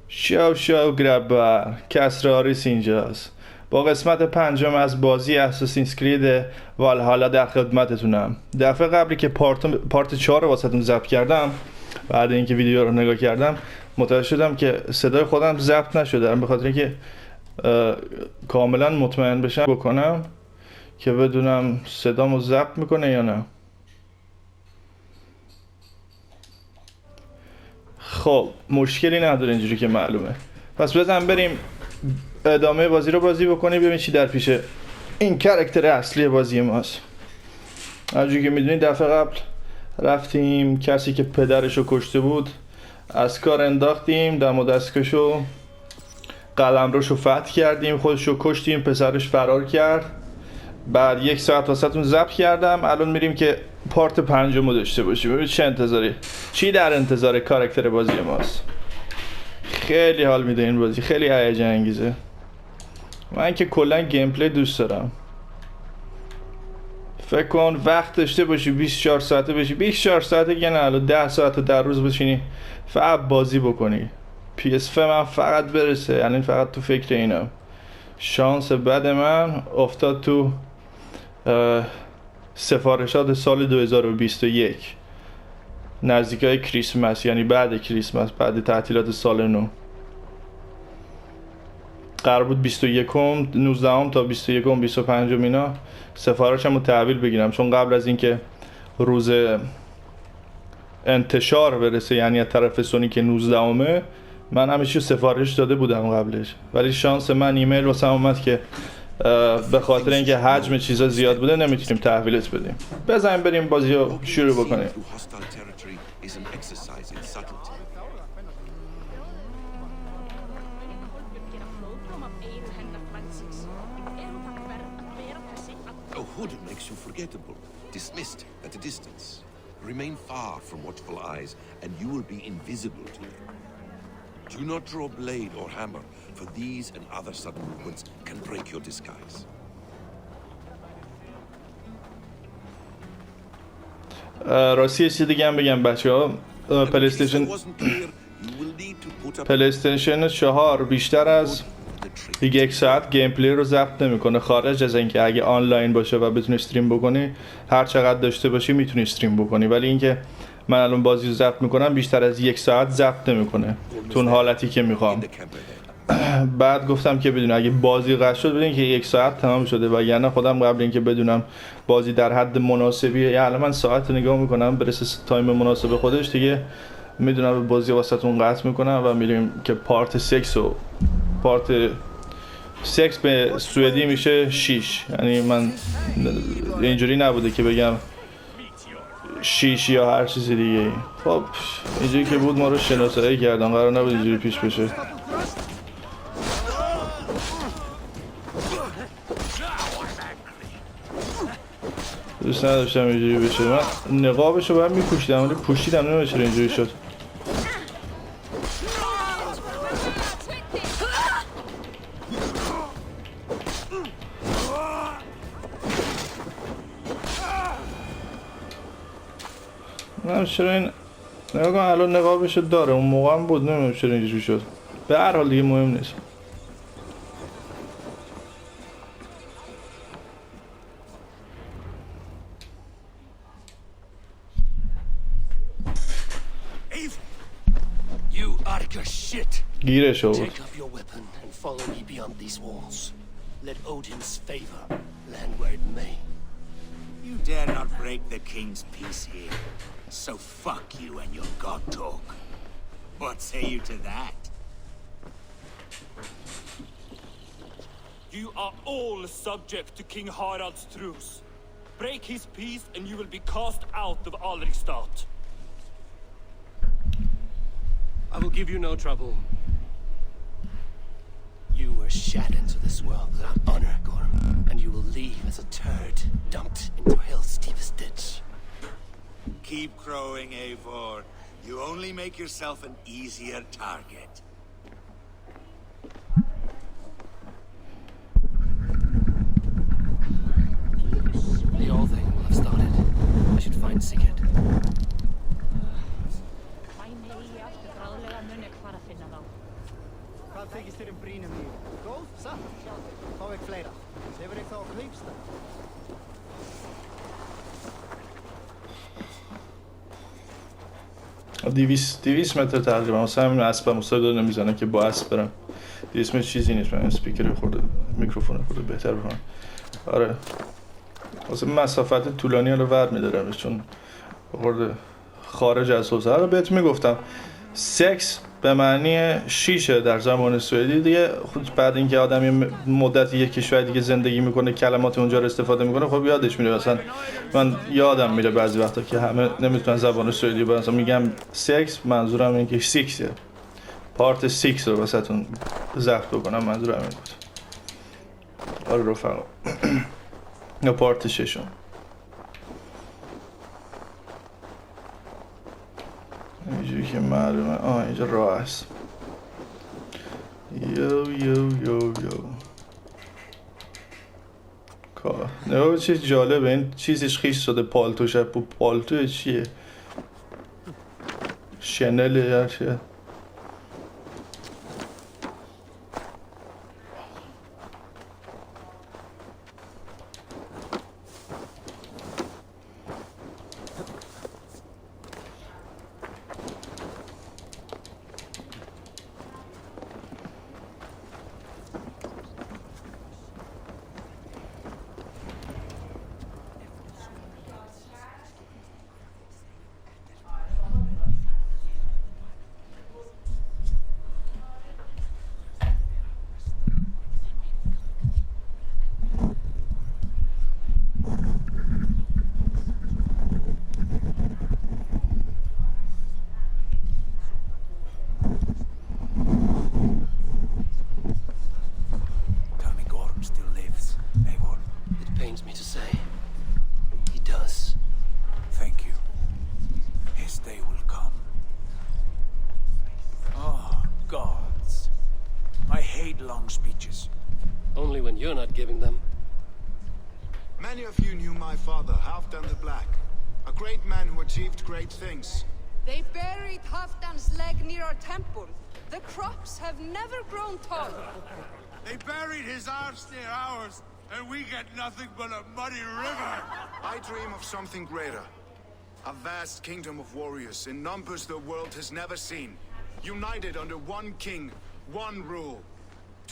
شو گربر کسرا آریس اینجاست با قسمت پنجم از بازی اساسینز کرید والهالا در خدمتتونم. دفعه قبلی که پارت 4 رو واسهتون ضبط کردم، بعد اینکه ویدیو رو نگاه کردم متوجه شدم که صدای خودم ضبط نشده، به خاطر اینکه کاملا مطمئن بشم بکنم که بدونم صدامو ضبط میکنه یا نه. خب مشکلی نداره اینجوری که معلومه. پس بزن بریم ادامه بازی رو بازی بکنیم ببینیم چی در پیشه. این کاراکتر اصلی بازی ماست. همونجوری که میدونید دفعه قبل رفتیم کسی که پدرشو کشته بود از کار انداختیم، دم و دستکشو قلمروشو فتح کردیم، خودشو کشتیم، پسرش فرار کرد. بعد 1 ساعت واسهتون ضبط کردم. الان میریم که پارت 5 رو داشته باشیم. ببینید چی در انتظار کاراکتر بازی ماست. خیلی حال میده این بازی، خیلی هیجان انگیزه. من که کلا گیم پلی دوست دارم. فکر کن وقت داشته باشی 24 ساعته بشی، 24 ساعته که نه، الان 10 ساعت در روز بشینی فقط بازی بکنی. PS5 من فقط برسه، یعنی فقط تو فکر اینم. شانس بد من افتاد تو سفارشات سال 2021 نزدیکای کریسمس، یعنی بعد کریسمس، بعد تعطیلات سال نو. قرار بود 21م 19م تا 21م 25 اینا سفارشم رو تحویل بگیرم، چون قبل از اینکه روز انتشار برسه، یعنی از طرف سونی که 19مه، من همیشه سفارش داده بودم قبلش. ولی شانس من ایمیل واسم اومد که به خاطر اینکه حجم چیزا زیاد بوده نمیتونیم تحویلت بدیم. بزنیم بریم بازی رو شروع بکنیم. Dismissed at a distance. Remain far from watchful eyes, and you will be invisible to them. Do not draw blade or hammer, for these and other sudden movements can break your disguise. راستی چیز دیگه هم بگم بچه‌ها، پلی‌استیشن 4 بیشتر از 1 ساعت گیم پلی رو ضبط نمیکنه، خارج از اینکه اگه آنلاین باشه و بتونی استریم بکنی، هر چقدر داشته باشی میتونی استریم بکنی. ولی اینکه من الان بازی رو ضبط میکنم بیشتر از 1 ساعت ضبط نمیکنه تو اون حالتی که میخوام. بعد گفتم که بدون اگه بازی قطع شد بدون که 1 ساعت تمام شده، وگرنه خودم قبل اینکه بدونم بازی در حد مناسبیه، یعنی من ساعت نگاه میکنم برسه تایم مناسب خودش دیگه میدونم بازی واسهتون قطع میکنم و میریم که پارت 6 به سوئدی میشه 6. یعنی من اینجوری نبوده که بگم 6 یا هر چیز دیگه. خب اینجوری که بود ما رو شناسایی کردن، قرار نبود اینجوری پیش بشه. دوست نداشتم اینجوری بشه. من نقابشو باید میپوشیدم ولی پوشیدم، نمیدونم چرا اینجوری شد. نه چرا این نگاه کن الان نقابشو داره، اون موقع هم بود، نمیدونم چرا اینجوری شد. به هر حال دیگه مهم نیست. گیرش آورد. You dare not break the king's peace here. So fuck you and your god talk. What say you to that? You are all subject to King Harald's truce. Break his peace and you will be cast out of Alrikstad. I will give you no trouble. You were shat into this world without honor, Gorm, and you will leave as a turd dumped into hell's deepest ditch. Keep crowing, Eivor. You only make yourself an easier target. The old thing will have started. I should find Sigurd. Hvað þykist þér brýnum í? Góð, satt, fá ekki fleira. Sefur ekki þá á Kaupstað. دیویس متر تقریبا واسه همین اسبم مستقل نمیزنه که با اسب برم. 200 متر چیزی نیست. من اسپیکر خورده میکروفون خورده بهتر بکنم. آره واسه مسافت طولانی رو ور میدارم چون خورده خارج از حوزه رو بهت میگفتم. سکس به معنی شیشه در زمان سوئدی دیگه. خود بعد اینکه آدم یه مدتی یک کشور دیگه زندگی میکنه کلمات اونجا رو استفاده میکنه خب یادش میره. مثلا من یادم میره بعضی وقتا که همه نمیتونن زبان سوئدی رو مثلا میگم سکس منظورم اینه که سیکسه پارت 6 رو واسهتون ضبط بکنم منظورم این بود. آره رفقا یا پارت 6 اینجوری که معلومه. اینجا راه هست. یو کار نگاه به چیز جالبه. این چیزش خیش شده پالتوش. پالتو چیه؟ شنل یا چیه؟ Only when you're not giving them. Many of you knew my father, Halfdan the Black. A great man who achieved great things. They buried Halfdan's leg near our temple. The crops have never grown tall. They buried his arse near ours, and we get nothing but a muddy river. I dream of something greater. A vast kingdom of warriors in numbers the world has never seen. United under one king, one rule.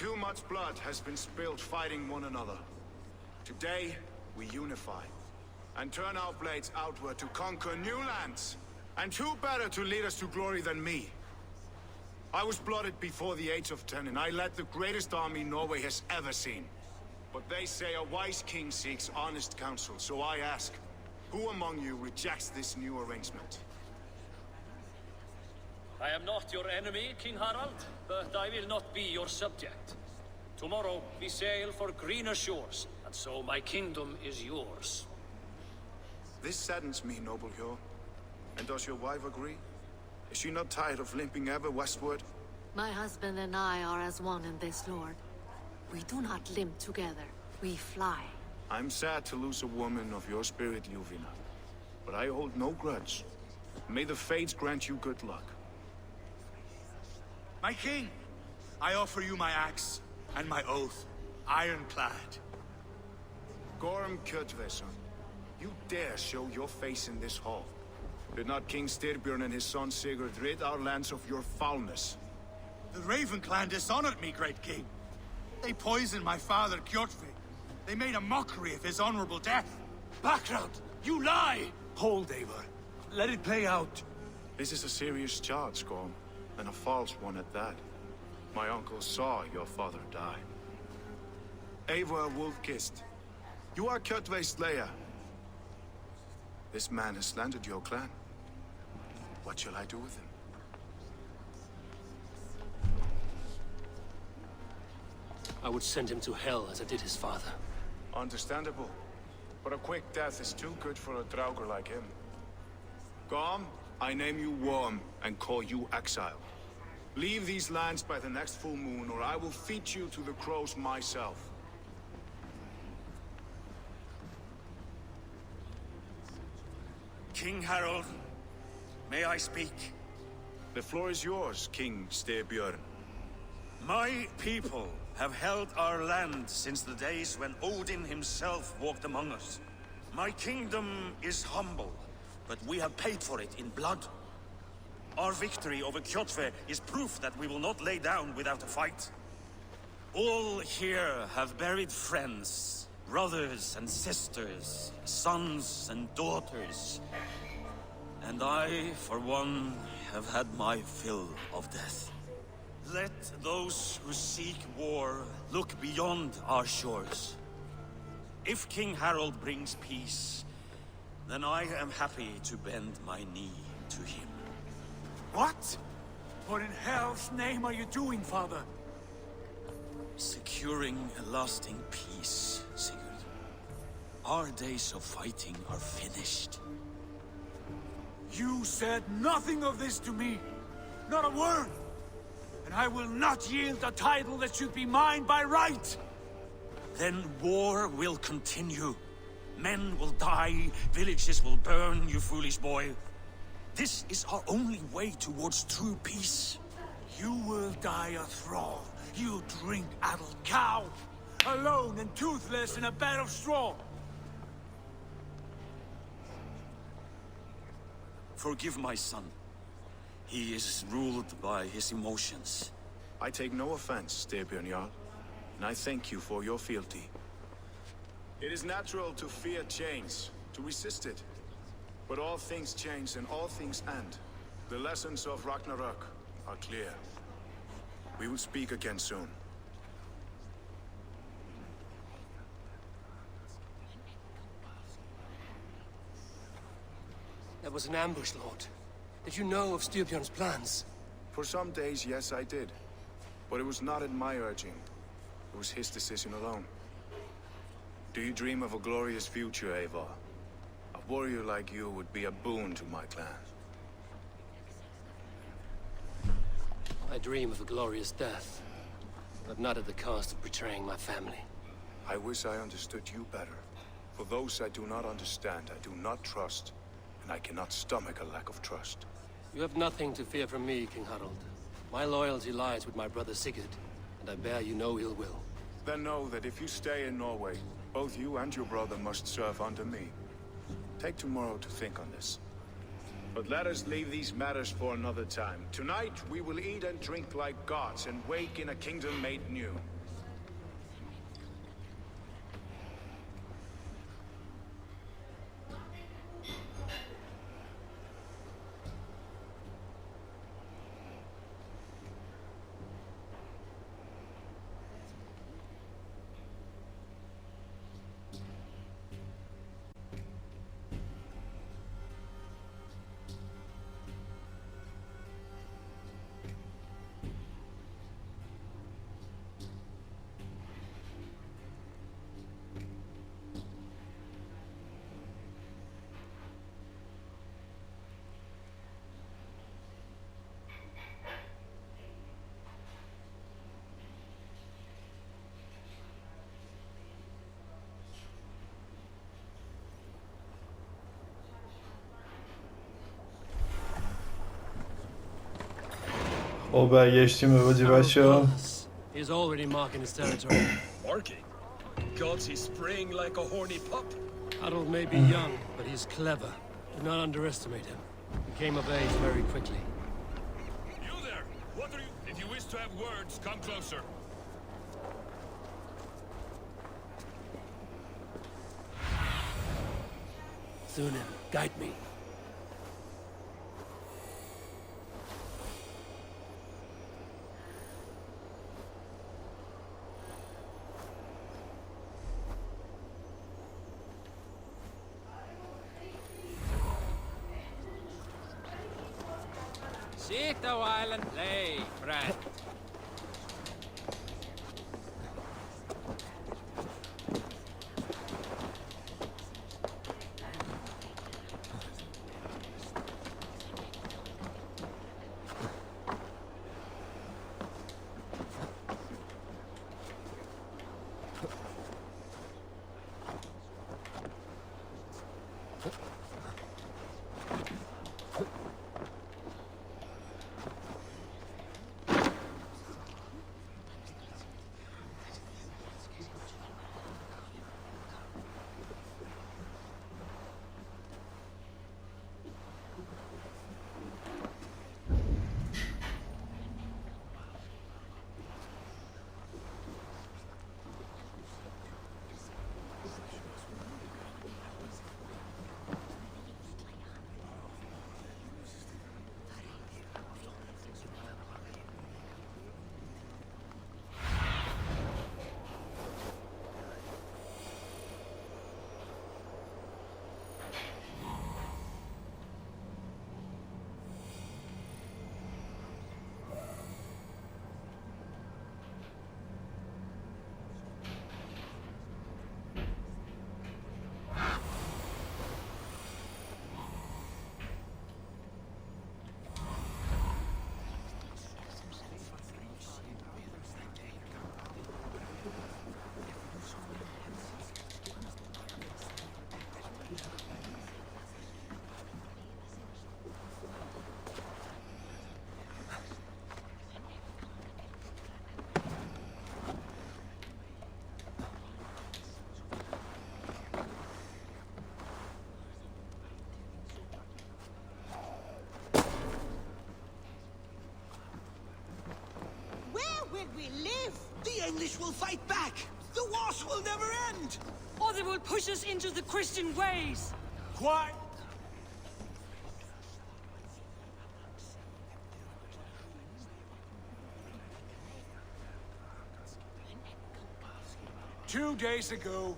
Too much blood has been spilled fighting one another. Today, we unify. And turn our blades outward to conquer new lands. And who better to lead us to glory than me? I was blooded before the age of 10, and I led the greatest army Norway has ever seen. But they say a wise king seeks honest counsel, so I ask, who among you rejects this new arrangement? I am not your enemy, King Harald, but I will not be your subject. Tomorrow we sail for greener shores, and so my kingdom is yours. This saddens me, noble Hjor. And does your wife agree? Is she not tired of limping ever westward? My husband and I are as one in this, Lord. We do not limp together, we fly. I'm sad to lose a woman of your spirit, Yuvina. But I hold no grudge. May the fates grant you good luck. My king, I offer you my axe and my oath, ironclad. Gorm Kjotveson, you dare show your face in this hall. Did not King Styrbjörn and his son Sigurd rid our lands of your foulness? The Raven clan dishonored me, great king. They poisoned my father, Kjotve. They made a mockery of his honorable death. Background, you lie! Hold, Eivor. Let it play out. This is a serious charge, Gorm, and a false one at that. My uncle saw your father die. Eivor Wolf-Kissed, you are Kjotve's slayer. This man has slandered your clan. What shall I do with him? I would send him to hell as I did his father. Understandable. But a quick death is too good for a Draugr like him. Gorm, I name you Worm and call you exile. Leave these lands by the next full moon, or I will feed you to the crows myself. King Harold, may I speak? The floor is yours, King Styrbjörn. My people have held our land since the days when Odin himself walked among us. My kingdom is humble, but we have paid for it in blood. Our victory over Kjotve is proof that we will not lay down without a fight. All here have buried friends, brothers and sisters, sons and daughters. And I, for one, have had my fill of death. Let those who seek war look beyond our shores. If King Harald brings peace, then I am happy to bend my knee to him. What? What in hell's name are you doing, father? Securing a lasting peace, Sigurd. Our days of fighting are finished. You said nothing of this to me. Not a word. And I will not yield a title that should be mine by right. Then war will continue. Men will die, villages will burn, you foolish boy. This is our only way towards true peace. You will die a thrall. You drink-addled cow. Alone and toothless in a bed of straw. Forgive my son. He is ruled by his emotions. I take no offense, Styrbjörn Jarl, and I thank you for your fealty. It is natural to fear change, to resist it. But all things change and all things end. The lessons of Ragnarok are clear. We will speak again soon. That was an ambush, Lord. Did you know of Styrbjörn's plans? For some days, yes, I did. But it was not at my urging. It was his decision alone. Do you dream of a glorious future, Eivor? A warrior like you would be a boon to my clan. I dream of a glorious death, but not at the cost of betraying my family. I wish I understood you better. For those I do not understand, I do not trust, and I cannot stomach a lack of trust. You have nothing to fear from me, King Harald. My loyalty lies with my brother Sigurd, and I bear you no ill will. Then know that if you stay in Norway, both you and your brother must serve under me. Take tomorrow to think on this. But let us leave these matters for another time. Tonight, we will eat and drink like gods and wake in a kingdom made new. خب برگشتیم به بازی بچه‌ها. He's already marking his territory. Barking? Gods, he's spraying like a horny pup. Harold may be young, but he's clever. Do not underestimate him. He came of age very quickly. You there! What are you? If you wish to have words, come closer. Thunin, guide me. Sit a while and play, friend. we live. The English will fight back. The wars will never end. Or they will push us into the Christian ways. Quiet! 2 days ago,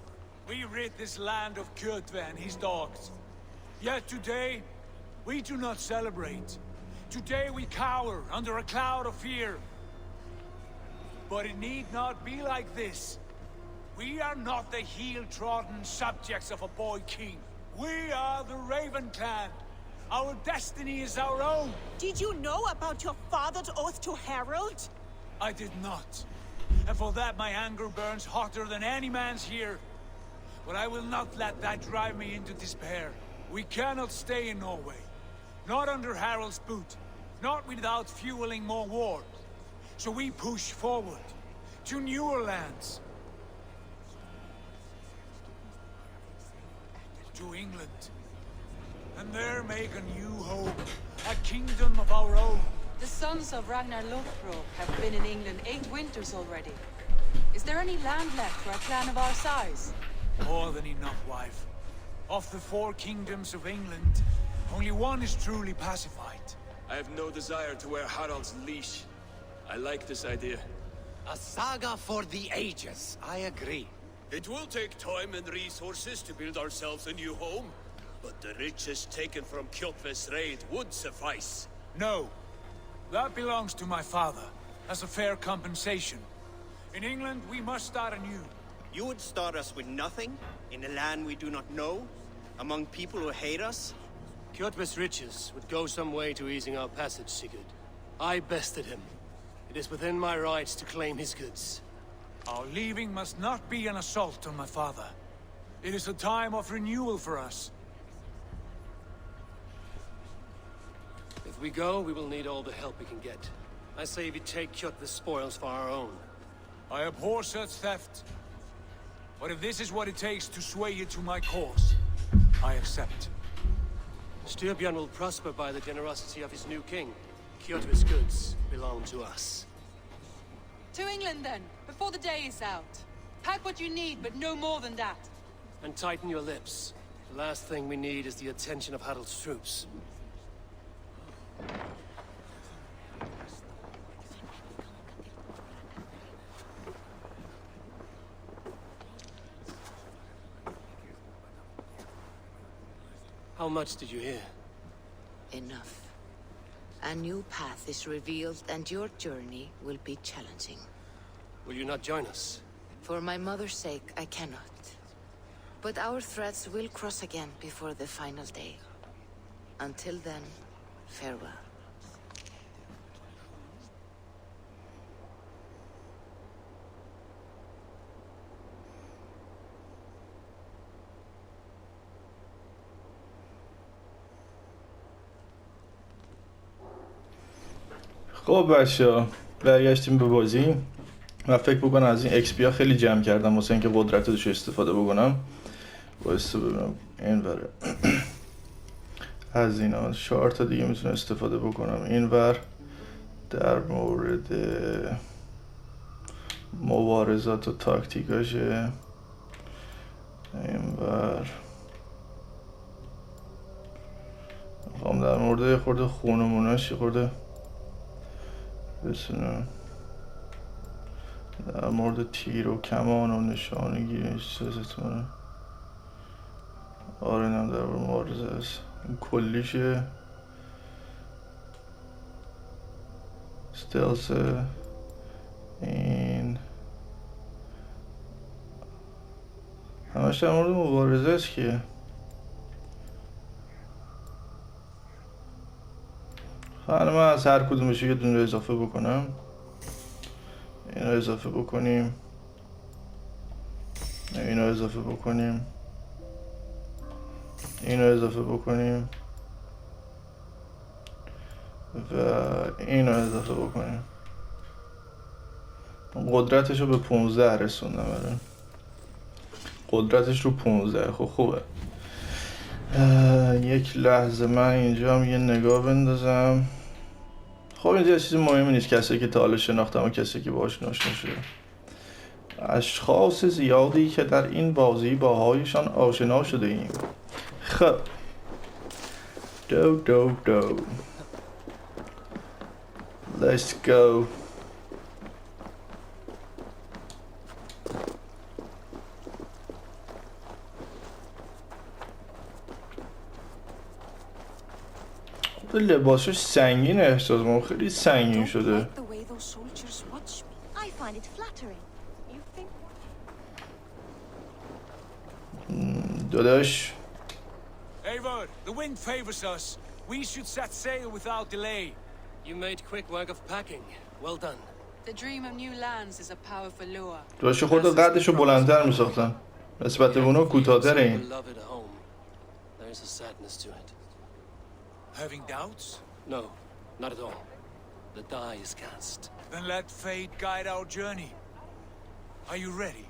we rid this land of Kjotve and his dogs. Yet today, we do not celebrate. Today we cower under a cloud of fear. But it need not be like this. We are not the heel-trodden subjects of a boy king. We are the Raven clan. Our destiny is our own. Did you know about your father's oath to Harold? I did not. And for that my anger burns hotter than any man's here. But I will not let that drive me into despair. We cannot stay in Norway. Not under Harald's boot. Not without fueling more war. So we push forward. To newer lands. To England. And there make a new home. A kingdom of our own. The sons of Ragnar Lothbrok have been in England 8 winters already. Is there any land left for a clan of our size? More than enough, wife. Of the 4 kingdoms of England, only one is truly pacified. I have no desire to wear Harald's leash. I like this idea. A saga for the ages. I agree. It will take time and resources to build ourselves a new home, but the riches taken from Kjotve's raid would suffice. No. That belongs to my father, as a fair compensation. In England, we must start anew. You would start us with nothing? In a land we do not know? Among people who hate us? Kjotve's riches would go some way to easing our passage, Sigurd. I bested him. It is within my rights to claim his goods. Our leaving must not be an assault on my father. It is a time of renewal for us. If we go, we will need all the help we can get. I say we take Kjotve's spoils for our own. I abhor such theft. But if this is what it takes to sway you to my cause, I accept. Styrbjörn will prosper by the generosity of his new king. Kjotve's goods belong to us. To England then, before the day is out. Pack what you need, but no more than that. And tighten your lips. The last thing we need is the attention of Harald's troops. How much did you hear? Enough. A new path is revealed and your journey will be challenging. Will you not join us? For my mother's sake, I cannot. But our threads will cross again before the final day. Until then, farewell. خب بچه برگشتیم به بازی. من فکر بکنم از این XP ها خیلی جمع کردم واسه اینکه قدرتش رو استفاده بکنم. واسه ببینم این وره از اینا 4 تا دیگه میتونم استفاده بکنم. این ور در مورد مبارزات و تاکتیکاشه. این ور میخوام در مورد خورده خونموناش خورده بسنم. در مورد تیر و کمان و نشانگی سازتونه. آره اینم در مورد مبارزه است. این کلیشه ستلس. این همش در مورد مبارزه است که حالا من از هر کدومش یه دونه اضافه بکنم. این رو اضافه بکنیم. این رو اضافه بکنیم. این رو اضافه بکنیم و این رو اضافه بکنیم. قدرتش رو به 15 رسوندم. قدرتش رو 15. خب خوبه. یک لحظه من اینجا هم یه نگاه بندازم. خب اینجا چیز مهمی نیست، کسی که تا حالا شناختم و کسی که باهاش آشنا شده. اشخاص زیادی که در این بازی باهایشان آشنا شده ایم. خب دو Let's go. لباسش سنگین احساس من خیلی سنگین شده. The way those soldiers watch me. I find it flattering. You think? داداش. Eivor, the wind favors us. We should set sail without delay. You made quick work of packing. Well done. The dream of new lands is a powerful lure. داداش خود قدشو بلندتر میساختن. نسبت به اونا کوتاه‌تر این. There's a sadness to it. Having doubts? No, not at all. The die is cast. Then let fate guide our journey. Are you ready?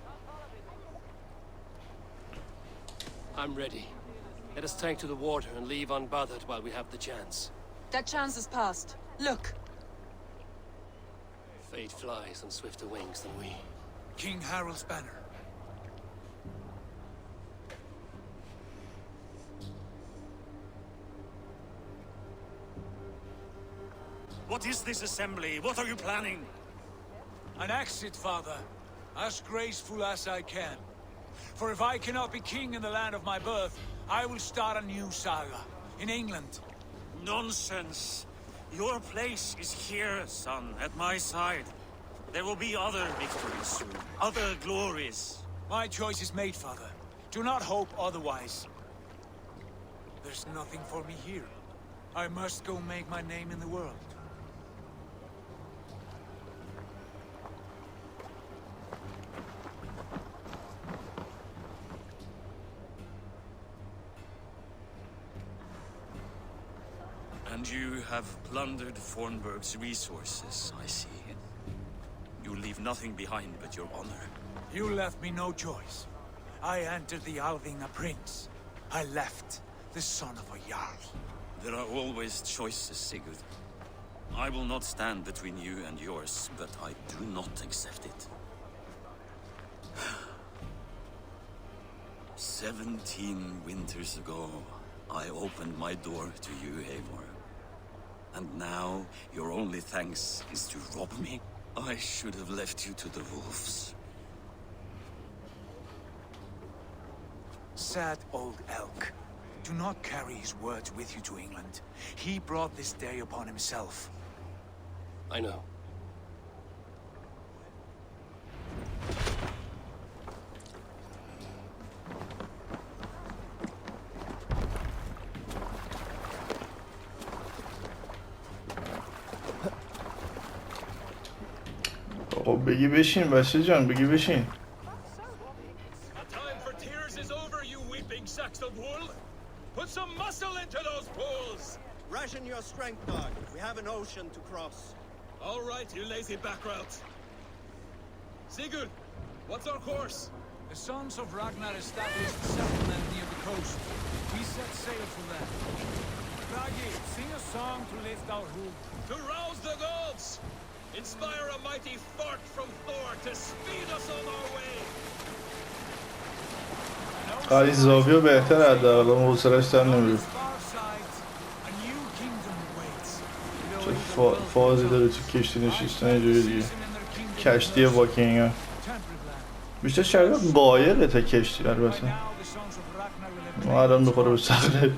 I'm ready. Let us take to the water and leave unbothered while we have the chance. That chance is past. Look. Fate flies on swifter wings than we. King Harald's banner. What is this assembly? What are you planning? An exit, father. As graceful as I can. For if I cannot be king in the land of my birth, I will start a new saga. In England. Nonsense. Your place is here, son, at my side. There will be other victories soon. Other glories. My choice is made, father. Do not hope otherwise. There's nothing for me here. I must go make my name in the world. And you have plundered Fornburg's resources, I see. You leave nothing behind but your honor. You left me no choice. I entered the Alving a prince. I left the son of a Jarl. There are always choices, Sigurd. I will not stand between you and yours, but I do not accept it. 17 winters ago, I opened my door to you, Eivor. And now, your only thanks is to rob me? I should have left you to the wolves. Sad old elk. Do not carry his words with you to England. He brought this day upon himself. I know. خب بگی بشین بچه جان، بگی بشین. Time for tears is over, you weeping sacks of wool. Put some muscle into those pools. Ration your strength, dog. We have an ocean to cross. All right, you lazy backrout. Sigurd, what's our course? The sons of Ragnar established a settlement near the coast. We set sail for them. Ragi, sing a song to lift our hoof. To rouse the gods! Inspire a mighty fart from Thor to speed us on our way! قریز زاویه بهتر از در الان حوصلش تر نمیره. چه فازی داره تو کشتی نشستن اینجوری دیگه. کشتی واکینگ ها بیشتر شبیه قایقه تا کشتی البته. ما الان میخوره به صخره.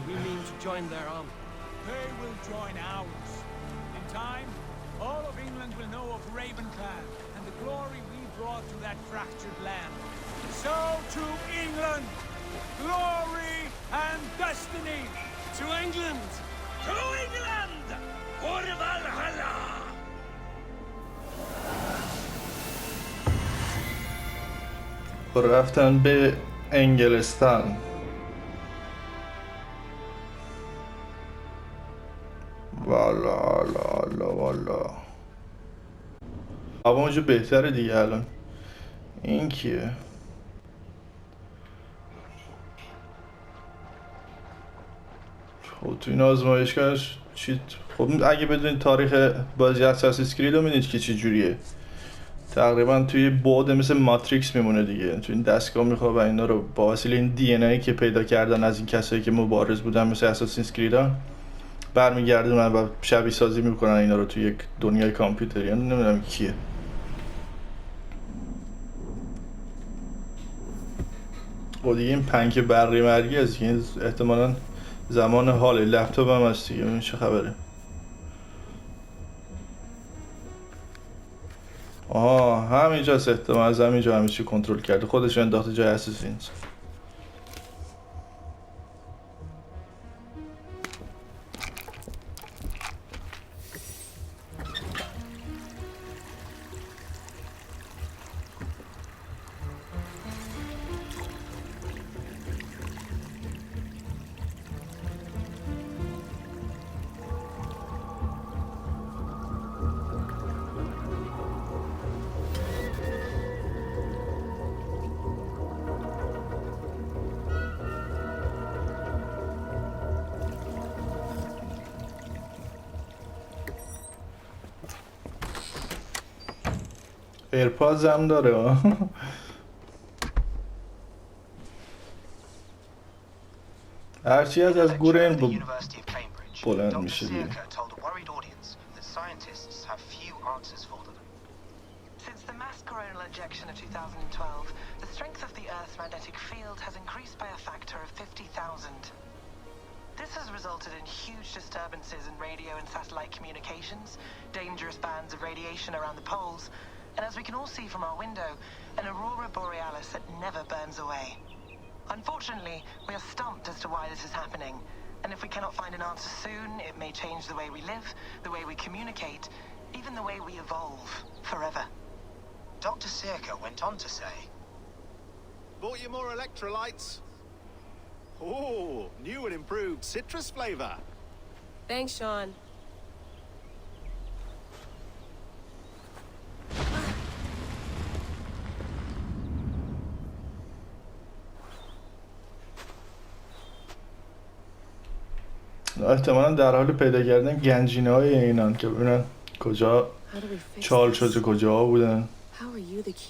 So to England, glory and destiny. To England! To England! For Valhalla! رفتن به انگلستان. والا اما اونجا بهتره دیگه الان. این کیه؟ خب تو این آزمایشگاهش چی خب اگه بدونید تاریخ بازی اساسینز کرید رو میدونید که چه جوریه. تقریبا توی بعد مثل ماتریکس میمونه دیگه، توی این دستگاه میخواد و اینا رو با وسیله این دی ان ای که پیدا کردن از این کسایی که مبارز بودن مثل اساسینز کریدا برمیگردونن و شبیه سازی میکنن اینا رو توی یک دنیای کامپیوتری. نمیدونم کیه. و دیگه این پنک برقی مرگی از که این احتمالا زمان حال لپتاپ هم هست دیگه. ببین چه خبره. همینجاست احتمال از همینجا همه چی کنترل کرده، خودش انداخته جای اساسینز. ایرپادز هم داره. هرچی از گور این بلند میشه دیگه. Since the mass coronal ejection of 2012, the strength of the Earth's magnetic field has increased by a factor of 50,000. This has resulted in huge disturbances in radio and satellite communications, dangerous bands of radiation around the poles, and as we can all see from our window, an aurora borealis that never burns away. Unfortunately, we are stumped as to why this is happening, and if we cannot find an answer soon, it may change the way we live, the way we communicate, even the way we evolve, forever. Dr. Circa went on to say... Bought you more electrolytes? Oh, new and improved citrus flavor. Thanks, Sean. احتمالا در حال پیدا کردن گنجینه های اینان که ببینن کجا چال شده کجا بودن.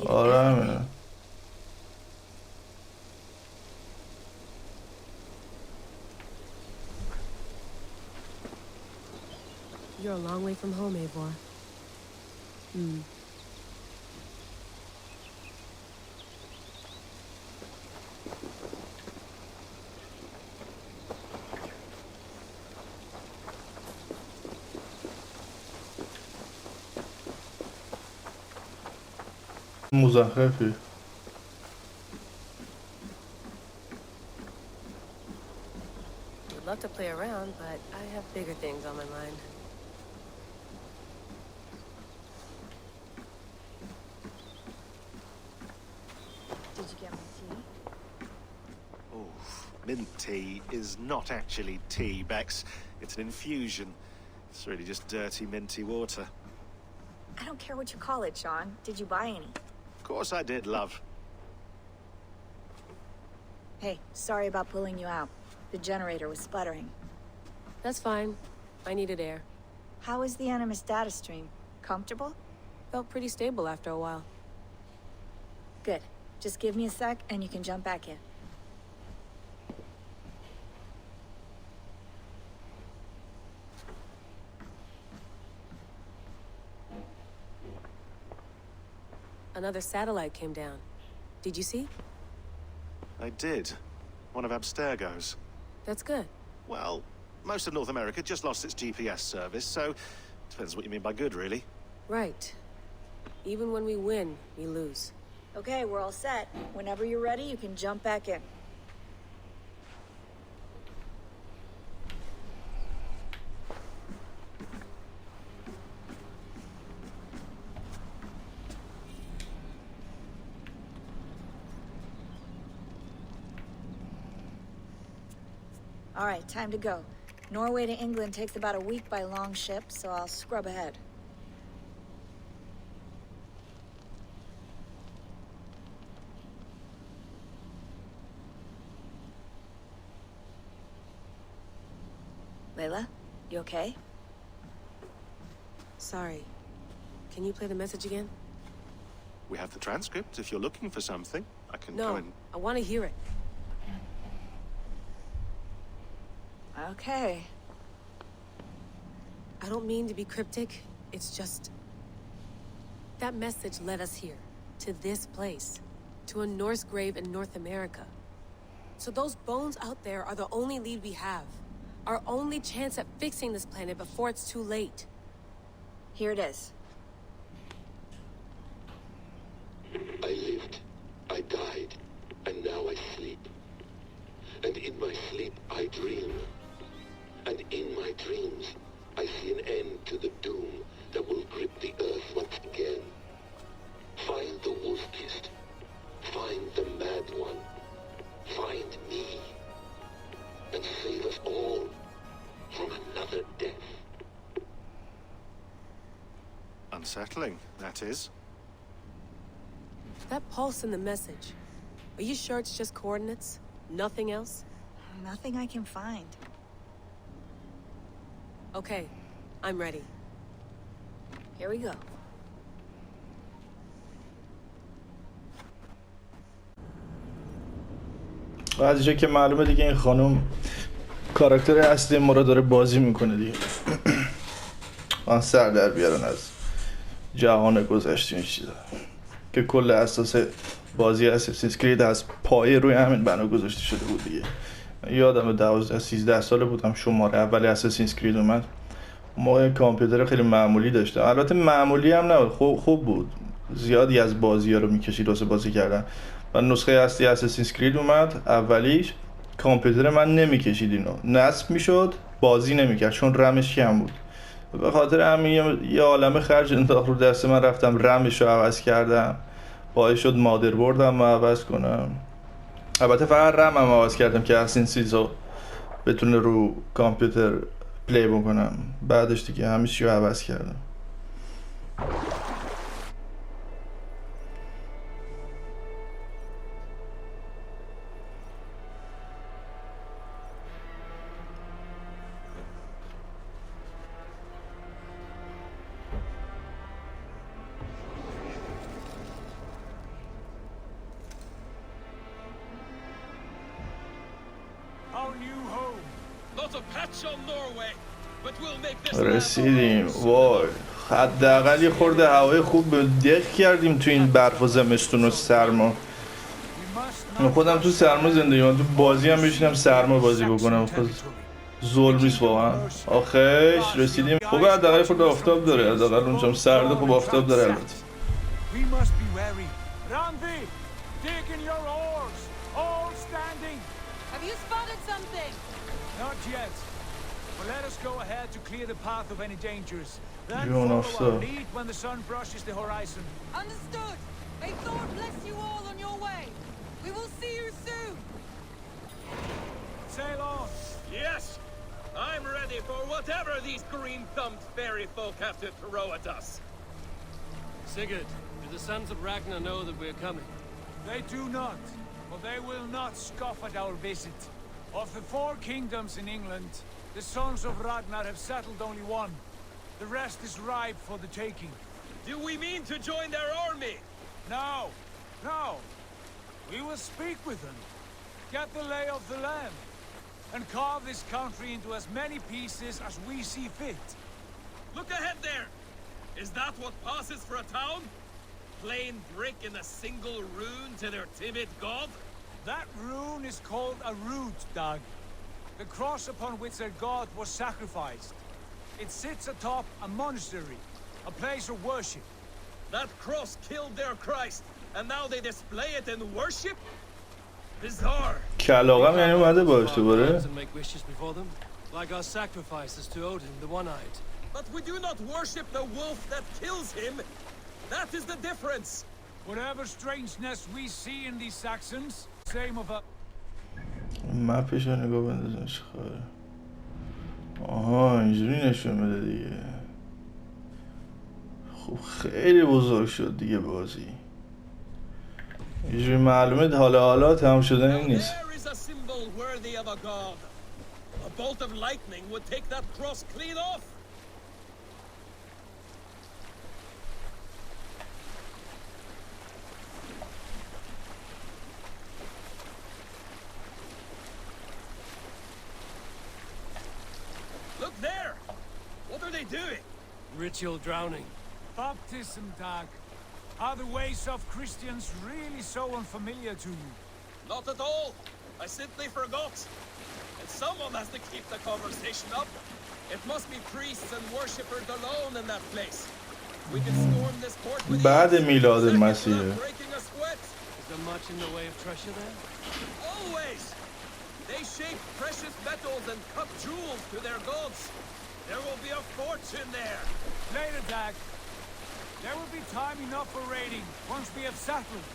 آره همینه. You're a long way from home, Eivor. مزخرفی. Would love to play around, but I have bigger things on my mind. Did you get my tea? Oh, mint tea is not actually tea, Bex. It's an infusion. It's really just dirty, minty water. I don't care what you call it, Sean. Did you buy any? Of course I did, love. Hey, sorry about pulling you out. The generator was sputtering. That's fine. I needed air. How is the Animus data stream? Comfortable? Felt pretty stable after a while. Good. Just give me a sec and you can jump back in. Another satellite came down. Did you see? I did. One of Abstergo's. That's good. Well, most of North America just lost its GPS service, so depends what you mean by good, really. Right. Even when we win, we lose. Okay, we're all set. Whenever you're ready, you can jump back in. All right, time to go. Norway to England takes about a week by long ship, so I'll scrub ahead. Layla? You okay? Sorry. Can you play the message again? We have the transcript. If you're looking for something, I can No, go and... I want to hear it. Okay. I don't mean to be cryptic. It's just... that message led us here. To this place. To a Norse grave in North America. So those bones out there are the only lead we have. Our only chance at fixing this planet before it's too late. Here it is. I lived, I died, and now I sleep. And in my sleep I dream. And in my dreams I see an end to the doom that will grip the earth once again. Find the wolf-kissed. Find the mad one. Find me. And save us all from another death. Unsettling, that is. That pulse in the message. Are you sure it's just coordinates? Nothing else? Nothing I can find. Okay, I'm ready. Here we go. و از اینجا که معلومه دیگه این خانم کاراکتر اصلی ما رو داره بازی میکنه دیگه. آن سر در بیارن از جهان گذشته این چیزا که کل اساس بازی اساسینز کرید از پایه روی همین بنا گذاشته شده بود دیگه. یادم 12-13 ساله بودم شماره اول اساسینز کرید اومد. ما کامپیوتر خیلی معمولی داشتم. البته معمولی هم نبود، خوب بود. زیادی از بازی‌ها رو می‌کشید واسه بازی کردن. و نسخه اصلی اساسینز کرید اومد اولیش، کامپیوتر من نمی‌کشید اینو. نصب می‌شد، بازی نمی‌کرد چون رمش کم بود. به خاطر همین یه عالمه خرج انداخت رو دست من، رفتم رمش رو عوض کردم. باعث شد مادربردم رو عوض کنم. البته فقط رمم عوض کردم که اساسینز رو بتونه رو کامپیوتر پلی بکنم. بعدش دیگه همه چی رو عوض کردم. رسیدیم. وای حداقل یه خورده هوای خوب به دق کردیم تو این برف و زمستون و سرما. من خودم تو سرما زندگی من تو بازی هم بشینم سرما بازی بکنم. ظلم نیست واقعا. آخیش رسیدیم. خوبه حداقل خورده آفتاب داره. حداقل اونجام سرده، خوب آفتاب داره البته. Well, let us go ahead to clear the path of any dangers. Then follow our lead when the sun brushes the horizon. Understood. May Thor bless you all on your way. We will see you soon. Sail on. Yes, I'm ready for whatever these green-thumbed fairy folk have to throw at us. Sigurd, do the sons of Ragnar know that we're coming? They do not, but they will not scoff at our visit. Of the 4 kingdoms in England, the sons of Ragnar have settled only one. The rest is ripe for the taking. Do we mean to join their army? No, no. We will speak with them, get the lay of the land, and carve this country into as many pieces as we see fit. Look ahead there! Is that what passes for a town? Plain brick in a single rune to their timid god? That rune is called a root, Dag. The cross upon which their god was sacrificed. It sits atop a monastery, a place of worship. That cross killed their Christ, and now they display it in worship? Bizarre. کلاغم یعنی اومده باش دوباره. And make wishes before them, like our sacrifices to Odin, the One-Eyed. But we do not worship the wolf that kills him. That is the difference. Whatever strangeness we see in these Saxons, same of a... مپش رو نگاه بندازم چه خبره. آها اینجوری نشون بده دیگه. خب خیلی بزرگ شد دیگه بازی. اینجوری معلومه حالا تمام شدن این نیست. There is a symbol worthy of a god. A bolt of lightning would take that cross clean off. Look there! What are they doing? Ritual drowning. Baptism, Dag. Are the ways of Christians really so unfamiliar to you? Not at all. I simply forgot. And someone has to keep the conversation up. It must be priests and worshippers alone in that place. We can storm this port with بعد میلاد المسیح. breaking a sweat. Is there much in the way of treasure there? Always! They shape precious metals and cut jewels to their gods. There will be a fortune there. Later, Dag. There will be time enough for raiding once we have settled.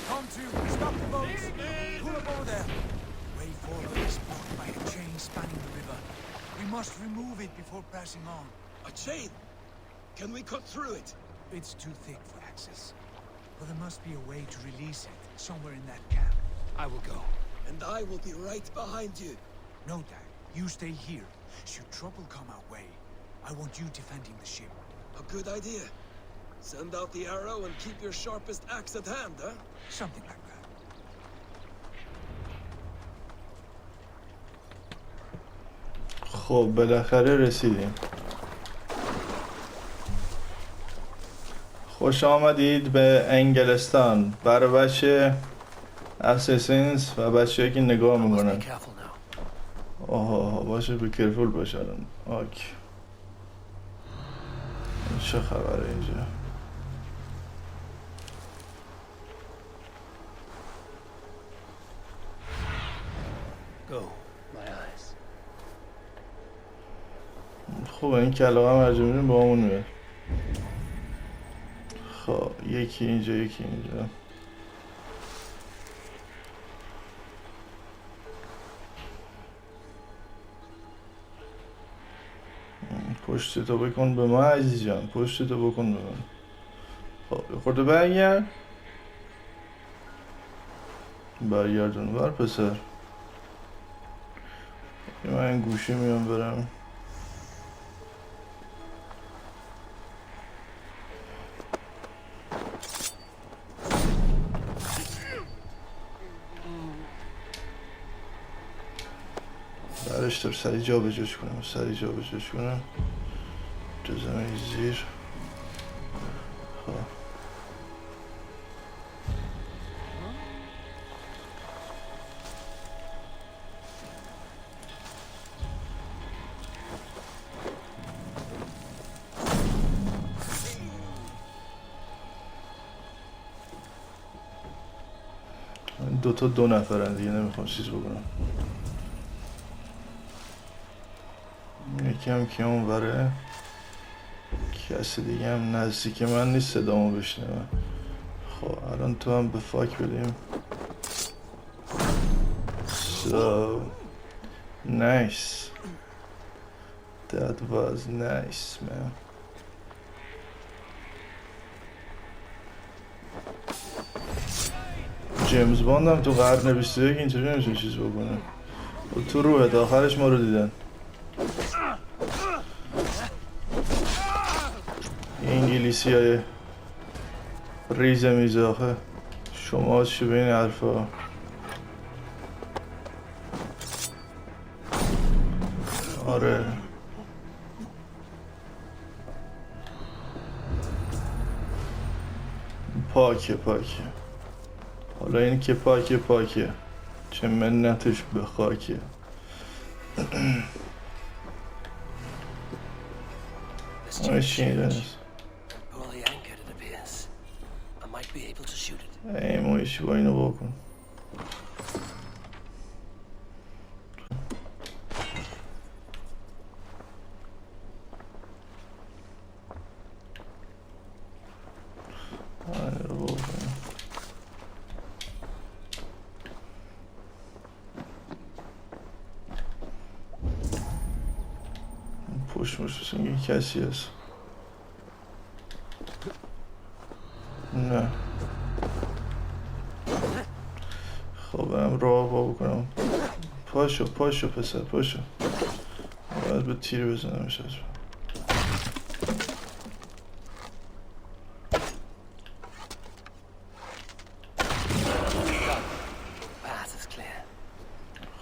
Come to, stop the boats. Pull up over there. Way forward is blocked by a chain spanning the river. We must remove it before passing on. A chain? Can we cut through it? It's too thick for access. But there must be a way to release it, somewhere in that camp. I will go. And I will be right behind you. No, Dag. You stay here. Should trouble come our way, I want you defending the ship. A good idea. Send out the arrow and keep your sharpest axe at hand, huh? Something like that. خب بالاخره رسیدیم. خوش آمدید به انگلستان. برای بچه اساسینز و بچه‌ای که نگاه میکنن. آها باشه به کرفول باشه الان. اوکی. چه خبره اینجا؟ Go, my eyes. خب این کلاغه هم هرجا میریم با همون میاد. خب یکی اینجا یکی اینجا. پشتتو بکن به ما عزیز جان، پشتتو بکن به من. خب خورده برگرد. برگردون بر پسر. من گوشی میام برم. برش دار سری جا به جاش کنم، سری جا به جاش کنم. تو زمین زیر. خب دوتا دو نفرن دیگه نمیخوام چیز بکنم. یکی هم که اون بره کسی دیگه هم نزدیک من نیست صدامو بشنوه. خب الان تو هم به فاک بدیم. So nice. That was nice man. جیمز باند هم تو قرن 21 اینطوری نمیشه چیز بکنه. تو روحت آخرش ما رو دیدن. انگلیسی های ریزه میزه آخه شما چی به این حرفا. آره پاکه پاکه. حالا این که پاکه پاکه چه منتش به خاکه. ای مویشی با اینو بکن. پشت مشت سنگی کسی هست. نه خب برم راه با بکنم. پاشو پاشو پسر پاشو. باید به تیر بزنمش از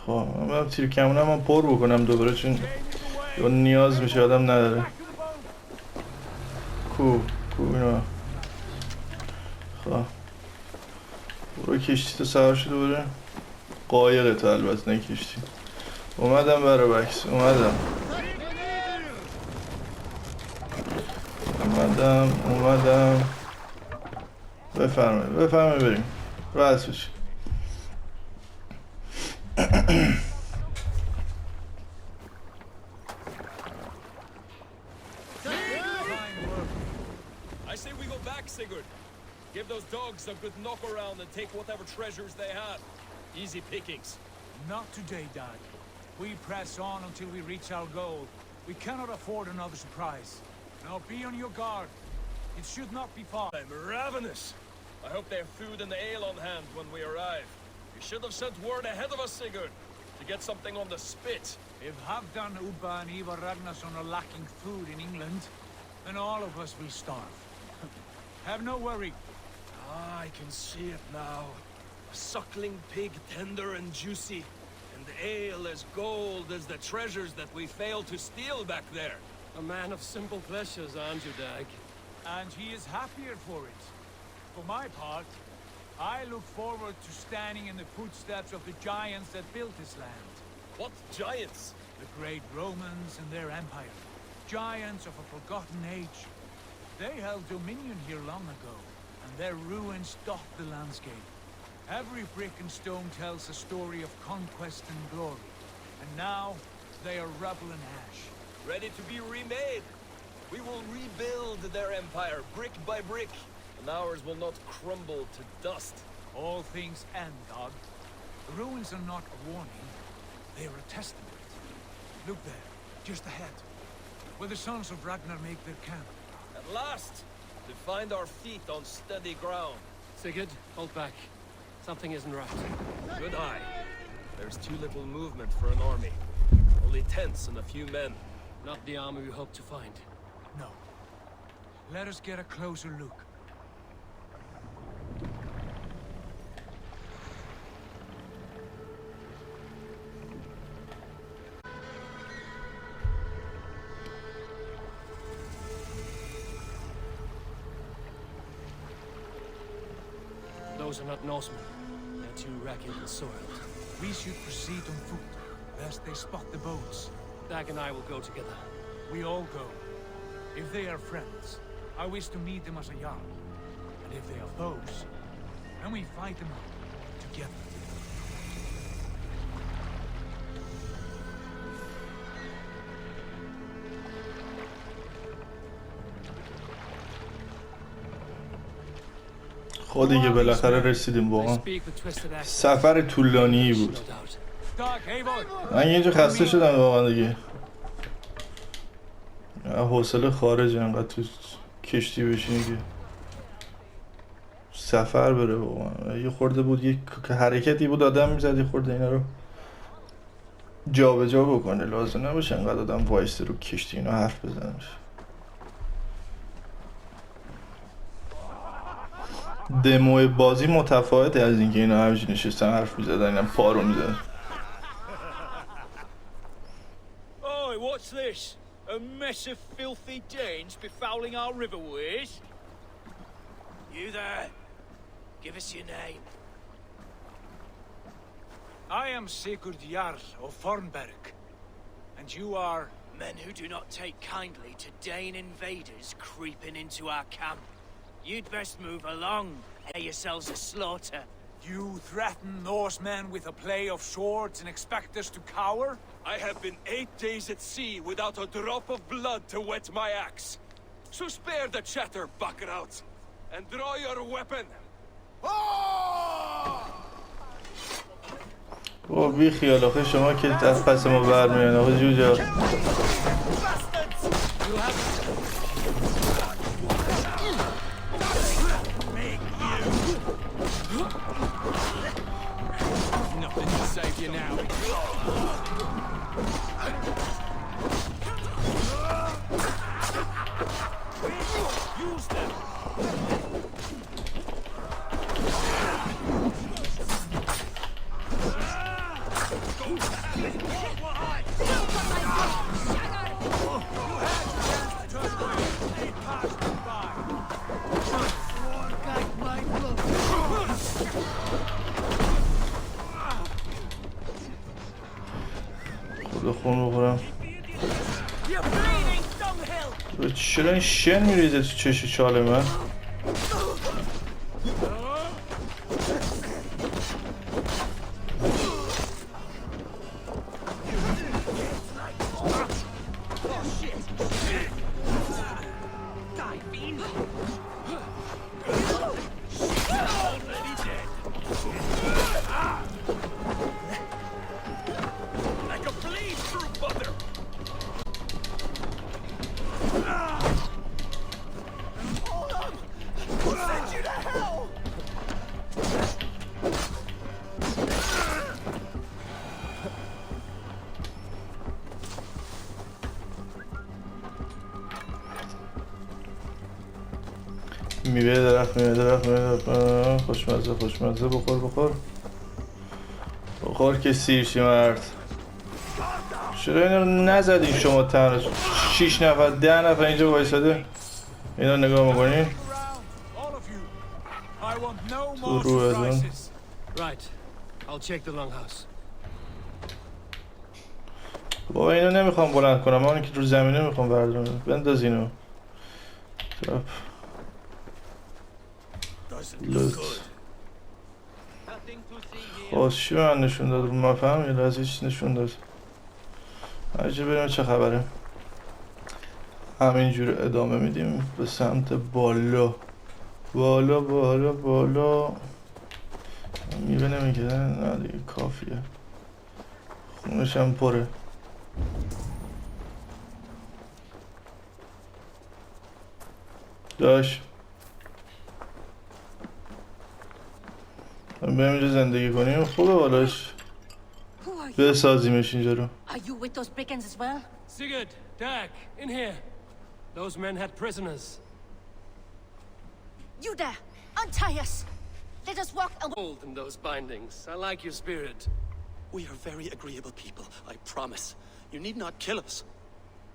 خب من برم تیر کمونم هم پر بکنم دوباره چون نیاز میشه آدم نداره. کو اینا. خب برو کشتی تو سوار شده دوباره. قایقه تو البته نه کشتی. اومدم برای بکس اومدم بفرمایید بریم راحت بشی. I say we go back, Sigurd. Give those dogs a good knock around and take whatever treasures they have. Easy pickings. Not today, Dad. We press on until we reach our goal. We cannot afford another surprise. Now be on your guard. It should not be far. I'm ravenous. I hope they have food and ale on hand when we arrive. You should have sent word ahead of us, Sigurd, to get something on the spit. If Halfdan, Ubba and Ivar Ragnarsson are lacking food in England, then all of us will starve. Have no worry. I can see it now. A suckling pig, tender and juicy. And ale as gold as the treasures that we failed to steal back there. A man of simple pleasures, aren't you, Dag? And he is happier for it. For my part, I look forward to standing in the footsteps of the giants that built this land. What giants? The great Romans and their empire. Giants of a forgotten age. They held dominion here long ago, and their ruins dot the landscape. Every brick and stone tells a story of conquest and glory. And now, they are rubble and ash. Ready to be remade. We will rebuild their empire, brick by brick, and ours will not crumble to dust. All things end, Dog. The ruins are not a warning, they are a testament. Look there, just ahead, where the sons of Ragnar make their camp. At last, to find our feet on steady ground. Sigurd, hold back. Something isn't right. Good eye. There's too little movement for an army. Only tents and a few men. Not the army we hope to find. No. Let us get a closer look. Those are not Norsemen. They're too ragged and soiled. We should proceed on foot, lest they spot the boats. Dag and I will go together. We all go. If they are friends, I wish to meet them as a jarl. And if they are foes, then we fight them out together. خب دیگه بالاخره رسیدیم واقعا. سفر طولانی بود. من اینجا خسته شدم واقعا دیگه. حوصله خارج انقدر تو کشتی بشینی که سفر بره واقعا. یه خورده بود یه حرکتی بود آدم میزد یه خورده اینا رو جابجا بکنه. لازم نباشه انقدر آدم وایسته رو کشتی اینا حرف بزنه. دمو بازی متفاوته از اینکه اینا همینجوری نشستن حرف میزدن اینا پارو میزدن. Oi, what's this? A mess of filthy Danes befouling our riverways? You there? Give us your name. I am Sigurd Jarl of Fornberg. And you are? Men who do not take kindly to Dane invaders creeping into our camp. You'd best move along, pay yourselves a slaughter. You threaten Norsemen with a play of swords and expect us to cower? I have been 8 days at sea without a drop of blood to wet my axe. So spare the chatter, Backrout, and draw your weapon. او بی خیال آخه شما که دست پس ما برمیان آخه جوجا. with you now. Use them. خون بخورم چرا این شن میریزه تو چش چاله من میوه درخت خوشمزه بخور بخور که سیرشی مرد چرا اینا رو نزدین شما تنها 6 نفر 10 نفر اینجا وایساده اینا نگاه میکنین تو رو از اون بابا اینو نمیخوام بلند کنم من که رو زمینه میخوام بردارم بنداز اینو لط خوشی من نشون داد رو مفهم یه لحظه نشون داد عجب بریم چه خبره همینجور ادامه میدیم به سمت بالا میوه نمیگه نه دیگه کافیه خونش هم پره داش بریم اینجا زندگی کنیم خوبه بالاش بسازیمش اینجا رو Are you with those brigands as well? Sigurd, Dag, in here. Those men had prisoners. You there! Untie us! Let us walk away. Hold in those bindings. I like your spirit. We are very agreeable people, I promise. You need not kill us.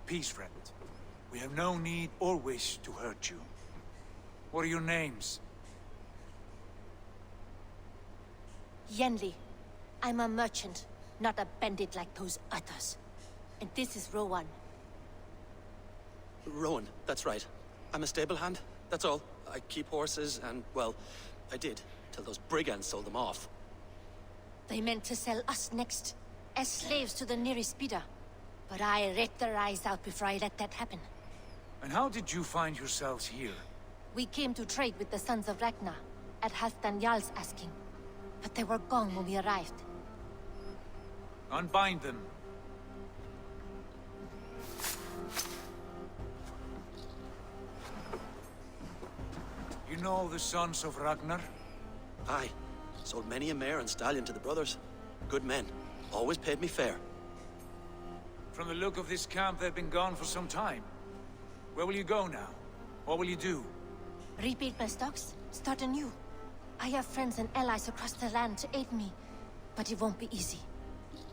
Peace, friend. We have no need or wish to hurt you. What are your names? Yenli. I'm a merchant, not a bandit like those others. And this is Rowan. Rowan, that's right. I'm a stable hand, that's all. I keep horses and, well, I did, till those brigands sold them off. They meant to sell us next, as slaves to the nearest bidder. But I ripped their eyes out before I let that happen. And how did you find yourselves here? We came to trade with the sons of Ragnar, at Halfdan Jarl's asking. But they were gone when we arrived. Unbind them. You know the sons of Ragnar? Aye. Sold many a mare and stallion to the brothers. Good men. Always paid me fair. From the look of this camp, they've been gone for some time. Where will you go now? What will you do? Rebuild my stocks, start anew. I have friends and allies across the land to aid me, but it won't be easy.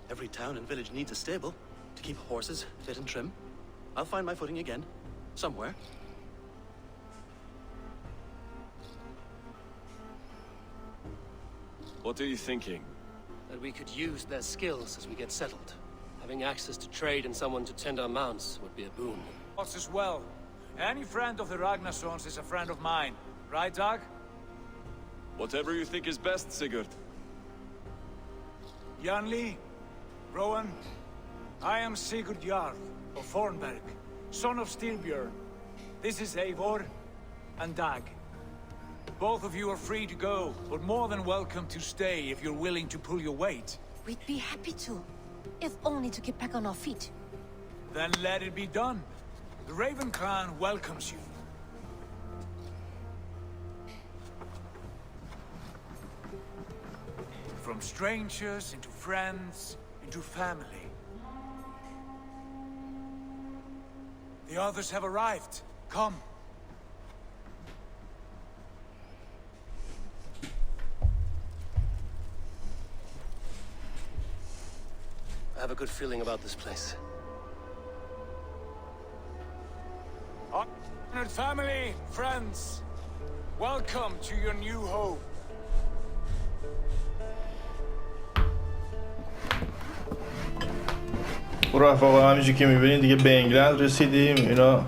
Every town and village needs a stable to keep horses fit and trim. I'll find my footing again. Somewhere. What are you thinking? That we could use their skills as we get settled. Having access to trade and someone to tend our mounts would be a boon. Us as well. Any friend of the Ragnarsons is a friend of mine. Right, Dag? Whatever you think is best, Sigurd. Janli, Rowan, I am Sigurd Jarl of Fornberg, son of Styrbjörn. This is Eivor and Dag. Both of you are free to go, but more than welcome to stay if you're willing to pull your weight. We'd be happy to, if only to get back on our feet. Then let it be done. The Raven clan welcomes you. From strangers into friends into family. The others have arrived. Come. I have a good feeling about this place. Honored family, friends, welcome to your new home. رفقا همینجوری که میبینید دیگه به انگلند رسیدیم. اینا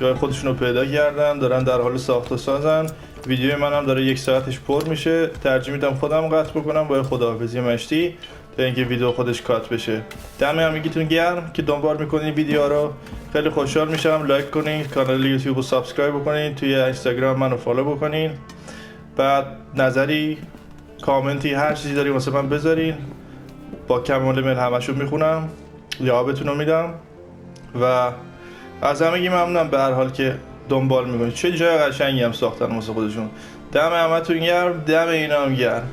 جای خودشون رو پیدا کردن، دارن در حال ساخت و سازن. ویدیوی منم داره 1 ساعتش پر میشه. ترجیح میدم خودم قطع بکنم با خداحافظی مشتی تا اینکه ویدیو خودش کات بشه. دم همگیتون گرم که دنبال میکنین ویدیو رو. خیلی خوشحال میشم. لایک کنین، کانال یوتیوب رو سابسکرایب بکنین، توی اینستاگرام منو فالو بکنین. بعد نظری، کامنتی، هر چیزی داری واسه من بذارین. با کمال میل همشو میخونم، جوابتون رو میدم. و از همگی ممنونم به هر حال که دنبال میکنید. چه جای قشنگی هم ساختن واسه خودشون. دم همتون گرم، دم اینا هم گرم.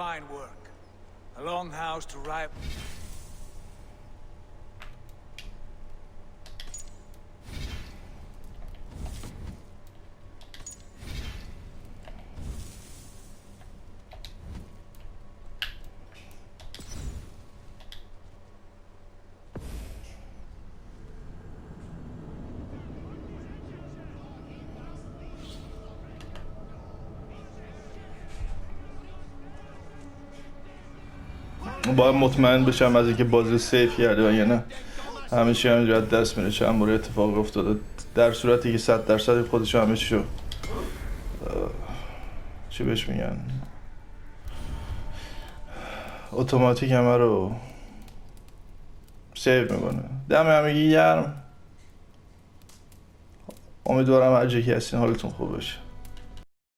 Fine work. A long house to ride. باید مطمئن بشم از اینکه بازی رو سیف کرده و یا نه. همه چی همینجا دست میره. چند بار اتفاق افتاده. در صورتی که 100% خودش همه چی شو چی بهش میگن، اتوماتیک همه رو سیو میکنه. دم همگی گرم. امیدوارم هر جایی که هستین حالتون خوب باشه.